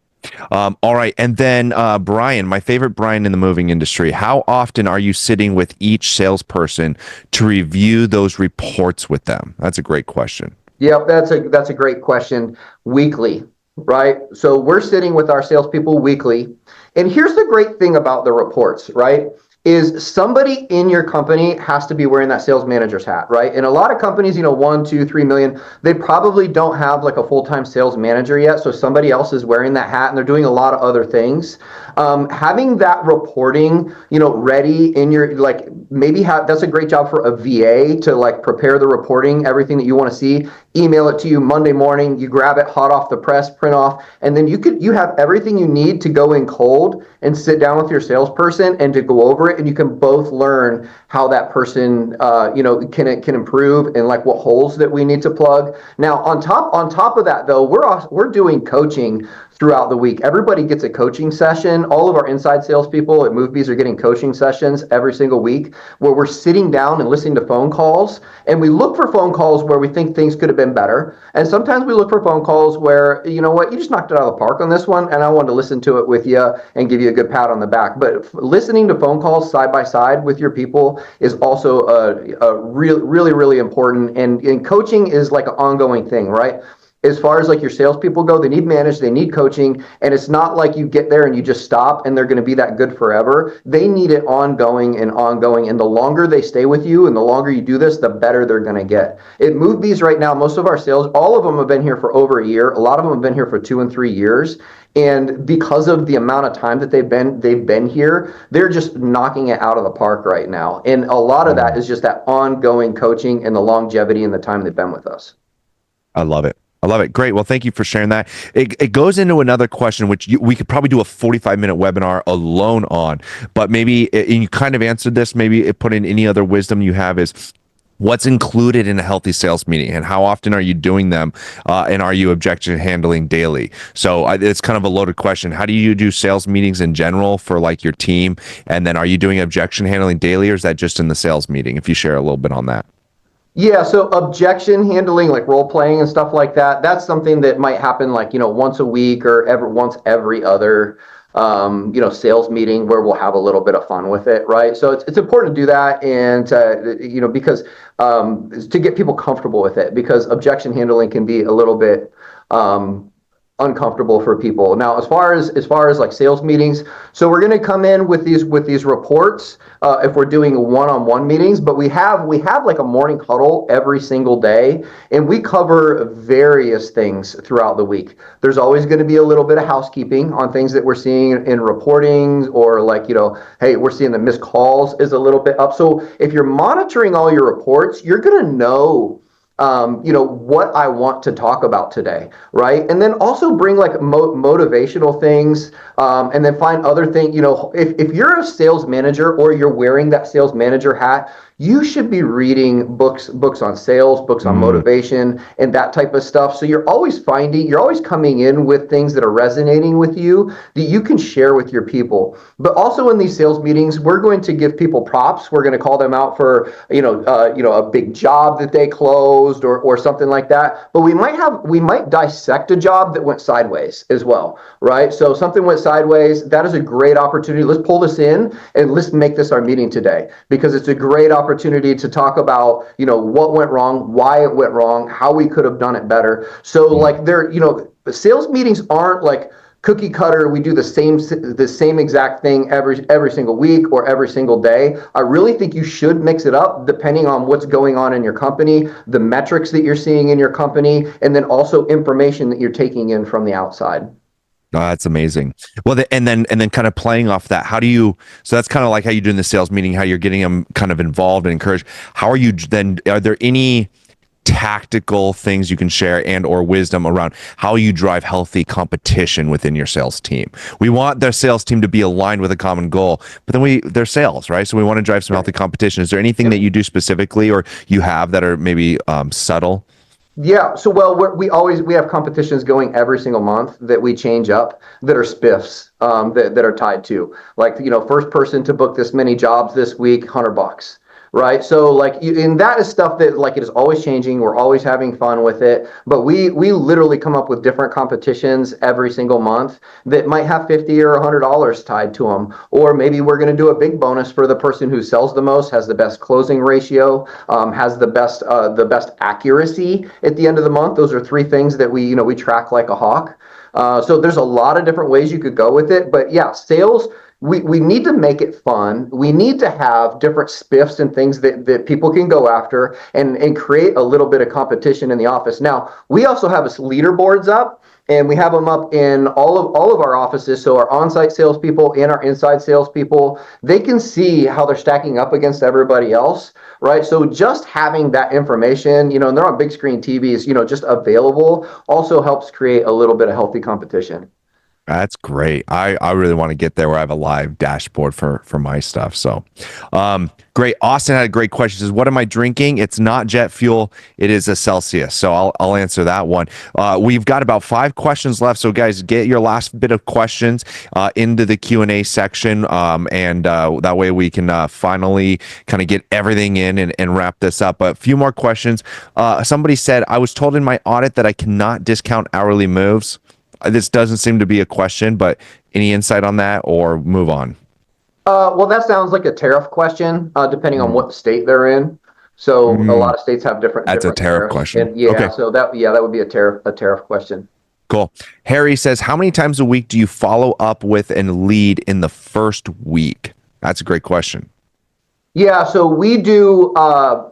All right. And then Brian, my favorite Brian in the moving industry. How often are you sitting with each salesperson to review those reports with them? That's a great question. Yep, that's a great question. Weekly, right? So we're sitting with our salespeople weekly, and here's the great thing about the reports, right? Is somebody in your company has to be wearing that sales manager's hat, right? And a lot of companies, 1, 2, 3 million, they probably don't have like a full-time sales manager yet. So somebody else is wearing that hat and they're doing a lot of other things. Having that reporting, ready in your, like, maybe that's a great job for a VA to like prepare the reporting, everything that you want to see, email it to you Monday morning, you grab it hot off the press, print off, and then you have everything you need to go in cold and sit down with your salesperson and to go over it, and you can both learn how that person can improve and like what holes that we need to plug. Now on top of that though, we're doing coaching throughout the week. Everybody gets a coaching session. All of our inside salespeople at MoveBees are getting coaching sessions every single week where we're sitting down and listening to phone calls. And we look for phone calls where we think things could have been better. And sometimes we look for phone calls where, you know what, you just knocked it out of the park on this one. And I wanted to listen to it with you and give you a good pat on the back. But listening to phone calls side by side with your people is also really, really important. And coaching is like an ongoing thing, right? As far as like your salespeople go, they need managed, they need coaching, and it's not like you get there and you just stop and they're going to be that good forever. They need it ongoing and ongoing, and the longer they stay with you and the longer you do this, the better they're going to get. At MoveBees right now, most of our sales, all of them have been here for over a year. A lot of them have been here for 2 and 3 years. And because of the amount of time that they've been here, they're just knocking it out of the park right now. And a lot of that is just that ongoing coaching and the longevity and the time they've been with us. I love it. I love it. Great. Well, thank you for sharing that. It goes into another question, which we could probably do a 45-minute webinar alone on, but maybe, and you kind of answered this, maybe put in any other wisdom you have is, what's included in a healthy sales meeting and how often are you doing them? And are you objection handling daily? So it's kind of a loaded question. How do you do sales meetings in general for like your team? And then are you doing objection handling daily, or is that just in the sales meeting? If you share a little bit on that. Yeah, so objection handling, like role playing and stuff like that, that's something that might happen like, once a week or once every other sales meeting where we'll have a little bit of fun with it, right? So it's important to do that and because to get people comfortable with it because objection handling can be a little bit uncomfortable for people. Now, as far as like sales meetings, so we're going to come in with these reports if we're doing one-on-one meetings, but we have like a morning huddle every single day, and we cover various things throughout the week. There's always going to be a little bit of housekeeping on things that we're seeing in reportings, or like hey, we're seeing the missed calls is a little bit up. So if you're monitoring all your reports, you're going to know what I want to talk about today, right? And then also bring like motivational things, and then find other things. If you're a sales manager or you're wearing that sales manager hat, you should be reading books on sales, books on Mm. motivation, and that type of stuff. So you're always coming in with things that are resonating with you that you can share with your people. But also in these sales meetings, we're going to give people props. We're going to call them out for a big job that they closed or something like that. But we might dissect a job that went sideways as well, right? So something went sideways. That is a great opportunity. Let's pull this in and let's make this our meeting today because it's a great opportunity to talk about what went wrong, why it went wrong, how we could have done it better. So like sales meetings aren't like cookie cutter. We do the same exact thing every single week or every single day. I really think you should mix it up depending on what's going on in your company, the metrics that you're seeing in your company, and then also information that you're taking in from the outside. Oh, that's amazing. Well, and then kind of playing off that, how do you? So that's kind of like how you do in the sales meeting, how you're getting them kind of involved and encouraged. How are you then? Are there any tactical things you can share and or wisdom around how you drive healthy competition within your sales team? We want their sales team to be aligned with a common goal, but then they're sales, right? So we want to drive some healthy competition. Is there anything that Yep. you do specifically or you have that are maybe subtle? Yeah, so well, we have competitions going every single month that we change up that are spiffs, that are tied to like first person to book this many jobs this week, $100, right? So like and that is stuff that like it is always changing. We're always having fun with it, but we literally come up with different competitions every single month that might have 50 or $100 tied to them, or maybe we're going to do a big bonus for the person who sells the most, has the best closing ratio, has the best accuracy at the end of the month. Those are three things that we track like a hawk. So there's a lot of different ways you could go with it, but yeah, sales. We need to make it fun. We need to have different spiffs and things that people can go after and create a little bit of competition in the office. Now, we also have leaderboards up, and we have them up in all of our offices. So our on-site salespeople and our inside salespeople, they can see how they're stacking up against everybody else, right? So just having that information, and they're on big screen TVs, just available, also helps create a little bit of healthy competition. That's great. I really want to get there where I have a live dashboard for my stuff. So, great. Austin had a great question. He says, "What am I drinking? It's not jet fuel. It is a Celsius." So I'll answer that one. We've got about 5 questions left. So guys, get your last bit of questions into the Q&A section, and that way we can finally kind of get everything in and wrap this up. But a few more questions. Somebody said, "I was told in my audit that I cannot discount hourly moves." This doesn't seem to be a question, but any insight on that or move on? Well, that sounds like a tariff question, depending on Mm. what state they're in. So a Mm, lot of states have different that's a different tariff tariffs, question. and yeah, Okay, so that would be a tariff question. cool. Harry says, "How many times a week do you follow up with and lead in the first week?" That's a great question. Yeah, so we do,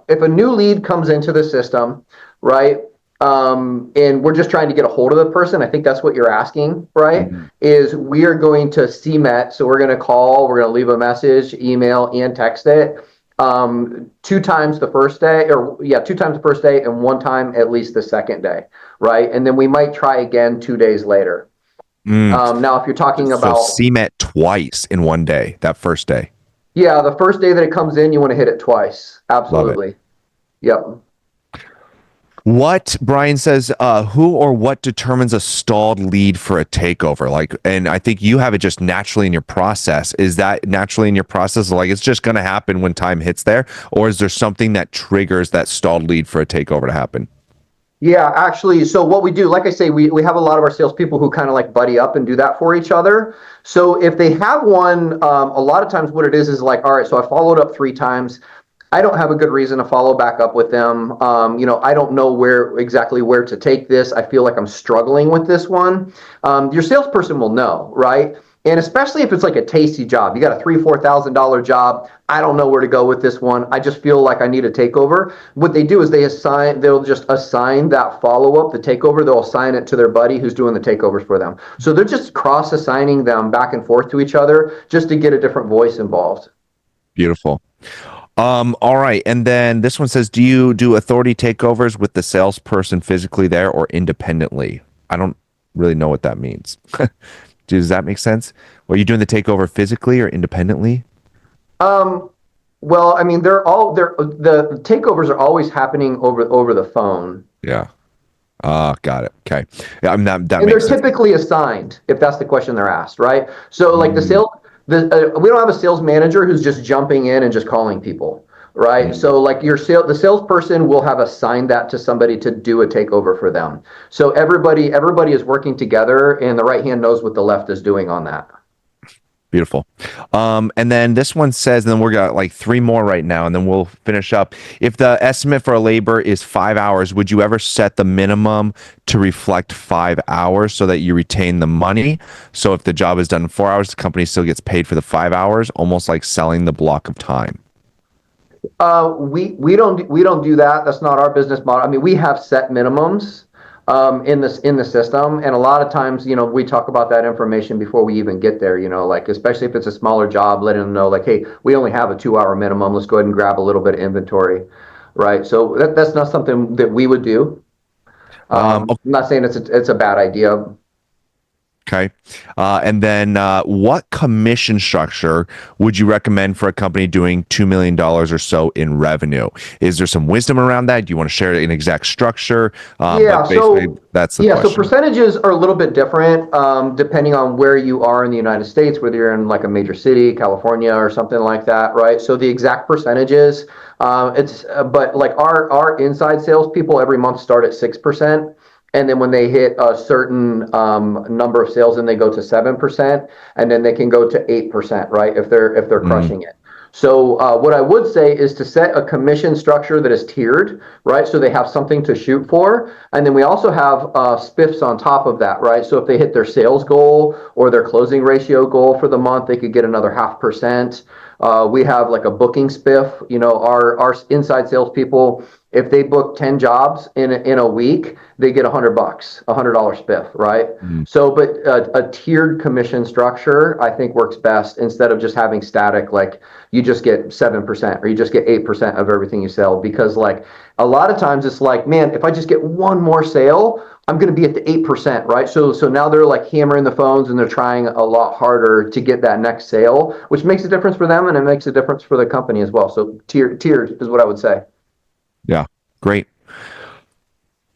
if a new lead comes into the system, right? And we're just trying to get a hold of the person. I think that's what you're asking, right? Mhm. Is we are going to CMET. So we're going to call, we're going to leave a message, email, and text it. 2 times the first day, or yeah, 2 times the first day and 1 time at least the second day, right? And then we might try again 2 days later. Mm. Now, if you're talking So about, CMET twice in one day, that first day. yeah, the first day that it comes in, you want to hit it twice. Love it. Absolutely. Yep. What Brian says, who or what determines a stalled lead for a takeover? Like, and I think you have it just naturally in your process. Is that naturally in your process? Like, it's just going to happen when time hits there, or is there something that triggers that stalled lead for a takeover to happen? Yeah, actually, so what we do, like I say, we have a lot of our salespeople who kind of like buddy up and do that for each other. So if they have one, a lot of times what it is like, all right, so I followed up 3 times. I don't have a good reason to follow back up with them. I don't know where to take this. I feel like I'm struggling with this one. Your salesperson will know, right? And especially if it's like a tasty job, you got a $3,000-4,000 job. I don't know where to go with this one. I just feel like I need a takeover. What they do is they'll just assign that follow up, the takeover. They'll assign it to their buddy who's doing the takeovers for them. So they're just cross assigning them back and forth to each other just to get a different voice involved. Beautiful. All right. And then this one says, do you do authority takeovers with the salesperson physically there or independently? I don't really know what that means. Does that make sense? Are you doing the takeover physically or independently? Um, well, I mean, the takeovers are always happening over the phone, Yeah. Got it. Okay. Yeah, I mean, that and they're makes sense. typically assigned if that's the question they're asked, right? So, like Mm, we don't have a sales manager who's just jumping in and just calling people, right? mm. So, like the salesperson will have assigned that to somebody to do a takeover for them. So everybody is working together, and the right hand knows what the left is doing on that. Beautiful. And then this one says, and then we're got like three more right now, and then we'll finish up. If the estimate for a labor is 5 hours, would you ever set the minimum to reflect 5 hours so that you retain the money? So if the job is done in 4 hours, the company still gets paid for the 5 hours, almost like selling the block of time. We don't do that. That's not our business model. I mean, we have set minimums in the system, and a lot of times, we talk about that information before we even get there. Like especially if it's a smaller job, letting them know, like, hey, we only have a 2 hour minimum. Let's go ahead and grab a little bit of inventory, right? So that's not something that we would do. I'm not saying it's a bad idea. Okay. And then what commission structure would you recommend for a company doing $2 million or so in revenue? Is there some wisdom around that? Do you want to share an exact structure? Yeah, But basically, so that's the yeah, so question. percentages are a little bit different depending on where you are in the United States, whether you're in like a major city, California, or something like that, right? So the exact percentages, but like our inside salespeople every month start at 6%. And then when they hit a certain number of sales, then they go to 7%, and then they can go to 8%, right? If they're Mm, crushing it. So what I would say is to set a commission structure that is tiered, right? So they have something to shoot for, and then we also have spiffs on top of that, right? So if they hit their sales goal or their closing ratio goal for the month, they could get another 0.5%. We have like a booking spiff. Our inside salespeople, if they book 10 jobs in a week, they get $100, $100 spiff, right? mm, So, but a tiered commission structure, I think works best instead of just having static, like you just get 7% or you just get 8% of everything you sell. Because like a lot of times it's like, man, if I just get one more sale, I'm going to be at the 8%, right? So now they're like hammering the phones and they're trying a lot harder to get that next sale, which makes a difference for them and it makes a difference for the company as well. So tiered is what I would say. yeah. Great.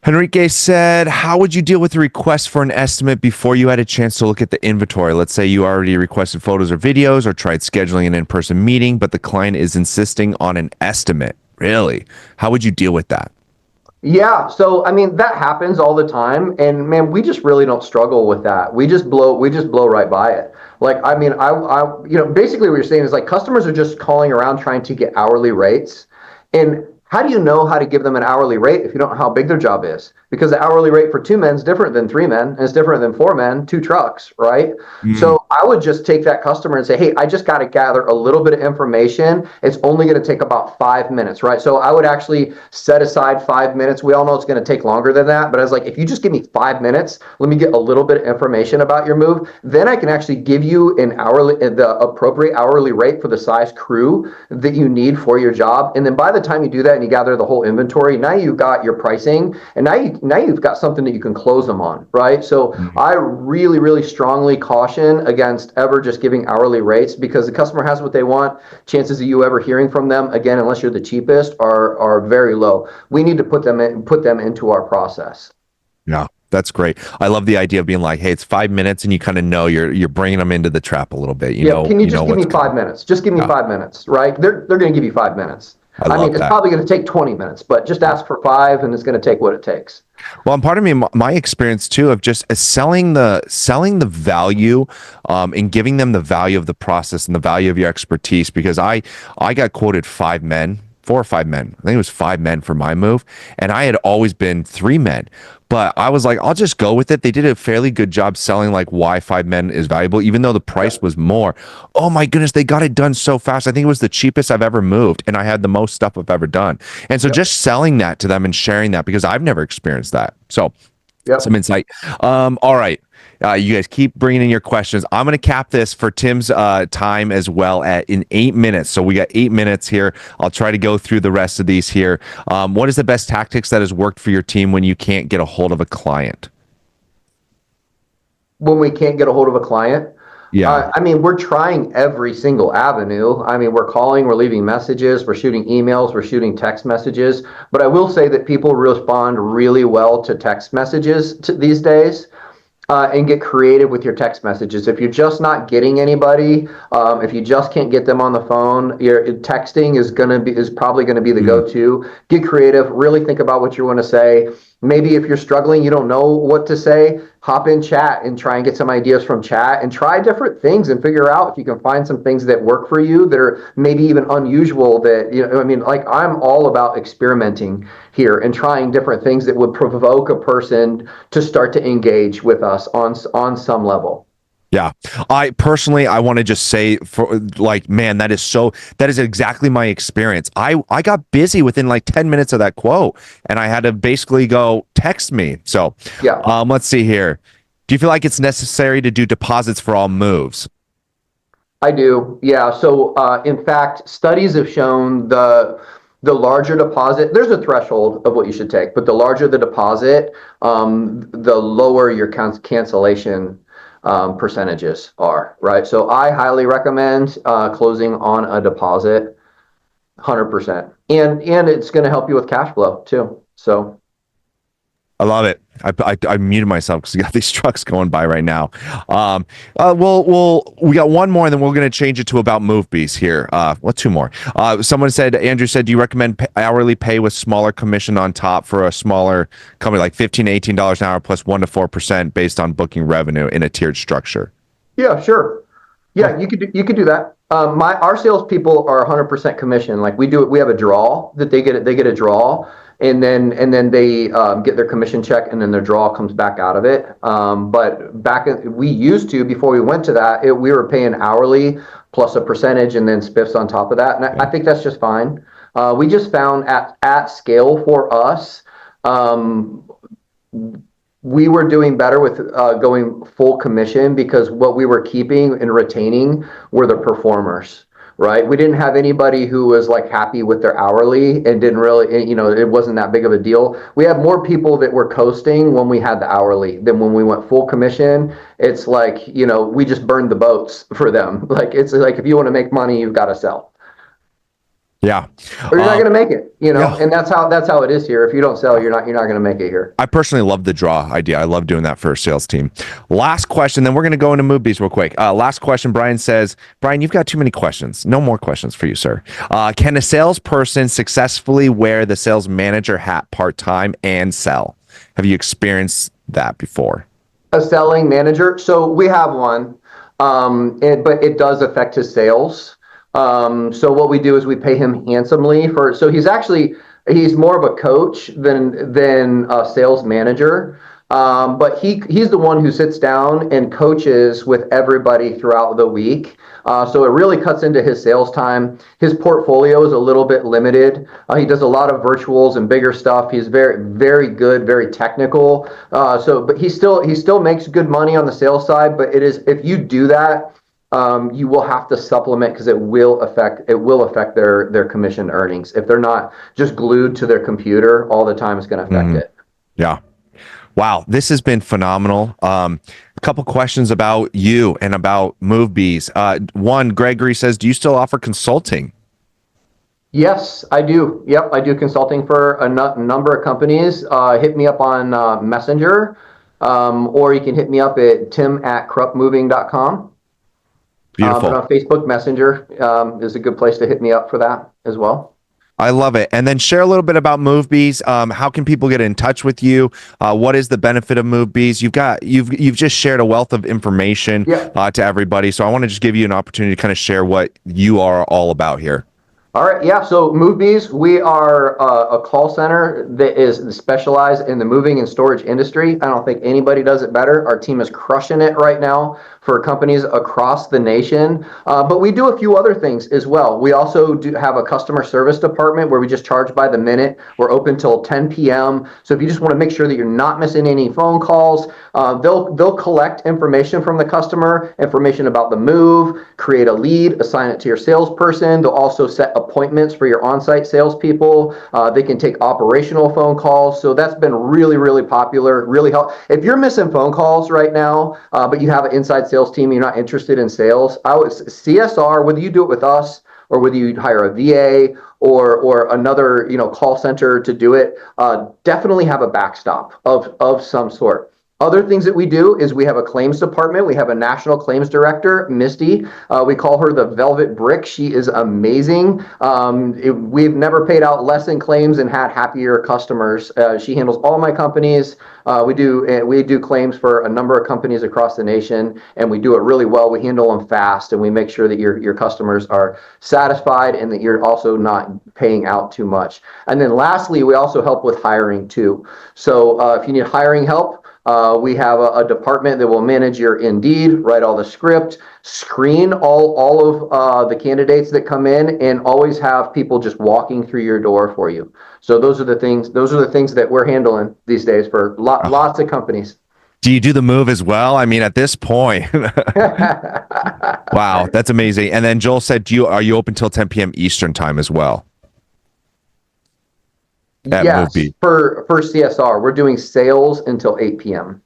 Henrique said, how would you deal with a request for an estimate before you had a chance to look at the inventory? Let's say you already requested photos or videos or tried scheduling an in-person meeting, but the client is insisting on an estimate. Really? How would you deal with that? Yeah, so I mean that happens all the time, and man, we just really don't struggle with that. We just blow right by it. Like I mean, basically what you're saying is like customers are just calling around trying to get hourly rates, and how do you know how to give them an hourly rate if you don't know how big their job is? Because the hourly rate for 2 men is different than 3 men, and it's different than 4 men, 2 trucks, right? Mm, So I would just take that customer and say, hey, I just got to gather a little bit of information. It's only going to take about 5 minutes, right? So I would actually set aside 5 minutes. We all know it's going to take longer than that, but I was like, if you just give me 5 minutes, let me get a little bit of information about your move. Then I can actually give you the appropriate hourly rate for the size crew that you need for your job. And then by the time you do that and you gather the whole inventory. Now you've got your pricing, and now you've got something that you can close them on, right? So I really, really strongly caution against ever just giving hourly rates, because the customer has what they want. Chances of you ever hearing from them again, unless you're the cheapest, are very low. We need to put them into our process. Yeah, that's great. I love the idea of being like, hey, it's 5 minutes, and you kind of know you're bringing them into the trap a little bit. Yeah, can you just give What's me coming. 5 minutes? Just give me Yeah, 5 minutes, right? They're going to give you 5 minutes. I I mean, love it's that. probably going to take 20 minutes, but just ask for five, and it's going to take what it takes. Well, and part of me, my experience too, of just selling the value, and giving them the value of the process and the value of your expertise. Because I got quoted 5 men, 4 or 5 men. I think it was 5 men for my move, and I had always been 3 men. But I was like, I'll just go with it. They did a fairly good job selling like why 5 men is valuable, even though the price was more. Oh my goodness, they got it done so fast. I think it was the cheapest I've ever moved, and I had the most stuff I've ever done. And so Yep. just selling that to them and sharing that, because I've never experienced that. So some Yep. insight. All right. You guys keep bringing in your questions. I'm going to cap this for Tim's time as well in 8 minutes. So we got 8 minutes here. I'll try to go through the rest of these here. What is the best tactics that has worked for your team when you can't get a hold of a client? When we can't get a hold of a client, Yeah. I mean, we're trying every single avenue. I mean, we're calling, we're leaving messages, we're shooting emails, we're shooting text messages. But I will say that people respond really well to text messages these days. And get creative with your text messages. If you're just not getting anybody, if you just can't get them on the phone, your texting is probably gonna be the Mm, go-to. Get creative. Really think about what you want to say. Maybe if you're struggling, you don't know what to say, hop in chat and try and get some ideas from chat, and try different things and figure out if you can find some things that work for you that are maybe even unusual. That, I mean, like, I'm all about experimenting here and trying different things that would provoke a person to start to engage with us on some level. yeah. I want to just say, for like, man, that is exactly my experience. I got busy within like 10 minutes of that quote, and I had to basically go text me. So, Yeah, let's see here. Do you feel like it's necessary to do deposits for all moves? I do. Yeah. So, in fact, studies have shown the larger deposit, there's a threshold of what you should take, but the larger the deposit, the lower your cancellation percentages are, right? So I highly recommend closing on a deposit, 100%, and it's going to help you with cash flow too. So I love it. I muted myself because we got these trucks going by right now. We got one more, and then we're going to change it to about MoveBees here. Two more. Andrew said, do you recommend hourly pay with smaller commission on top for a smaller company, like $15 to $18 an hour plus 1 to 4% based on booking revenue in a tiered structure? yeah, sure. Cool. Yeah, you could do that. Our salespeople are 100% commission. Like, we have a draw that they get a draw, and then they get their commission check, and then their draw comes back out of it. But we used to, before we went to that, we were paying hourly plus a percentage, and then spiffs on top of that. And I think that's just fine. We just found at scale for us. Um, we were doing better with going full commission, because what we were keeping and retaining were the performers, right? We didn't have anybody who was like happy with their hourly and didn't really, it wasn't that big of a deal. We had more people that were coasting when we had the hourly than when we went full commission. It's like, we just burned the boats for them. Like, it's like, if you want to make money, you've got to sell, Yeah. or you're not going to make it, Yeah. and that's how it is here. If you don't sell, you're not going to make it here. I personally love the draw idea. I love doing that for a sales team. Last question, then we're going to go into MoveBees real quick. Last question. Brian says, Brian, you've got too many questions. No more questions for you, sir. Can a salesperson successfully wear the sales manager hat part-time and sell? Have you experienced that before? A selling manager. So we have one, but it does affect his sales. So what we do is we pay him handsomely for. So he's more of a coach than a sales manager. But he's the one who sits down and coaches with everybody throughout the week. So it really cuts into his sales time. His portfolio is a little bit limited. He does a lot of virtuals and bigger stuff. He's very, very good, very technical. But he still makes good money on the sales side. But it is, if you do that, you will have to supplement because it will affect their commission earnings. If they're not just glued to their computer all the time, it's going to affect Mhm. it. Yeah. Wow, this has been phenomenal. A couple questions about you and about MoveBees. One, Gregory says, do you still offer consulting? Yes, I do. Yep, I do consulting for a number of companies. Hit me up on Messenger, or you can hit me up at tim@kruppmoving.com. But Beautiful. on Facebook Messenger is a good place to hit me up for that as well. I love it. And then share a little bit about MoveBees. How can people get in touch with you? What is the benefit of MoveBees? You've just shared a wealth of information Yep. to everybody. So I want to just give you an opportunity to kind of share what you are all about here. All right, yeah. So MoveBees, we are a call center that is specialized in the moving and storage industry. I don't think anybody does it better. Our team is crushing it right now for companies across the nation. But we do a few other things as well. We also do have a customer service department where we just charge by the minute. We're open till 10 p.m. So if you just want to make sure that you're not missing any phone calls, they'll collect information from the customer, information about the move, create a lead, assign it to your salesperson. They'll also set appointments for your on-site salespeople. They can take operational phone calls. So that's been really, really popular. Really help. If you're missing phone calls right now, but you have an inside sales team, you're not interested in sales, I would CSR, whether you do it with us or whether you hire a VA or another call center to do it, definitely have a backstop of some sort. Other things that we do is we have a claims department. We have a national claims director, Misty. We call her the Velvet Brick. She is amazing. We've never paid out less in claims and had happier customers. She handles all my companies. We do claims for a number of companies across the nation, and we do it really well. We handle them fast, and we make sure that your customers are satisfied and that you're also not paying out too much. And then lastly, we also help with hiring too. So if you need hiring help, we have a department that will manage your Indeed, write all the script, screen all of the candidates that come in, and always have people just walking through your door for you. So those are the things. Those are the things that we're handling these days for lots of companies. Do you do the move as well? I mean, at this point, wow, that's amazing. And then Joel said, are you open till 10 p.m. Eastern time as well at Yes, MoveBees? for CSR, we're doing sales until 8 p.m.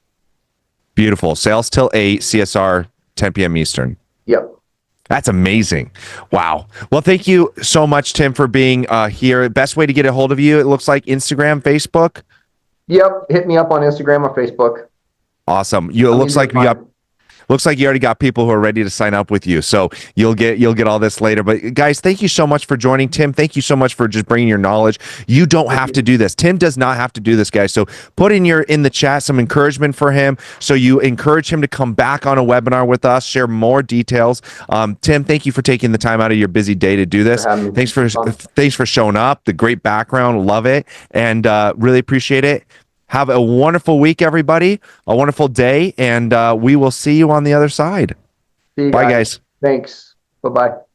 Beautiful. Sales till 8, CSR 10 p.m. Eastern. Yep. That's amazing. Wow. Well, thank you so much, Tim, for being here. Best way to get a hold of you, it looks like Instagram, Facebook. Yep. Hit me up on Instagram or Facebook. Awesome. It looks like we got Looks like you already got people who are ready to sign up with you. So you'll get all this later. But guys, thank you so much for joining. Tim, thank you so much for just bringing your knowledge. You don't have to do this. Tim does not have to do this, guys. So put in the chat some encouragement for him. So you encourage him to come back on a webinar with us, share more details. Tim, thank you for taking the time out of your busy day to do this. Thanks for showing up. The great background, love it, and really appreciate it. Have a wonderful week, everybody. A wonderful day, and we will see you on the other side. See you Bye, guys. guys. Thanks. Bye-bye.